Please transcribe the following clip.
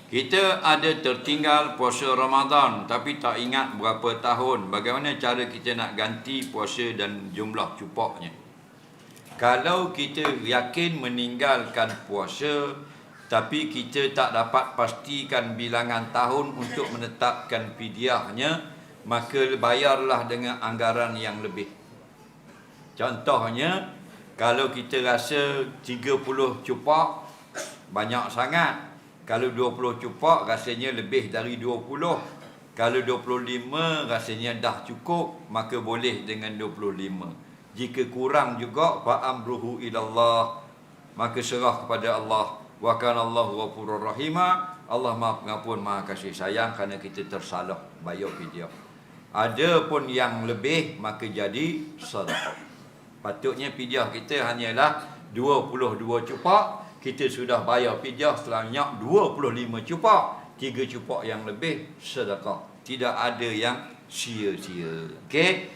Kita ada tertinggal puasa Ramadan tapi tak ingat berapa tahun. Bagaimana cara kita nak ganti puasa dan jumlah cupaknya? Kalau kita yakin meninggalkan puasa tapi kita tak dapat pastikan bilangan tahun untuk menetapkan fidyahnya, maka bayarlah dengan anggaran yang lebih. Contohnya, kalau kita rasa 30 cupak banyak sangat, kalau 20 cupak rasanya lebih dari 20. Kalau 25 rasanya dah cukup, maka boleh dengan 25. Jika kurang juga, fa'amruhu ilallah, maka serah kepada Allah. Wa kana Allahu ghafurur rahima. Allah Maha Pengampun, Maha Kasih Sayang kerana kita tersalah bayar fidyah. Ada pun yang lebih, maka jadi sedekah. Patutnya fidyah kita hanyalah 22 cupak. Kita sudah bayar fidyah sebanyak 25 cupak. 3 cupak yang lebih sedekah. Tidak ada yang sia-sia. Okey?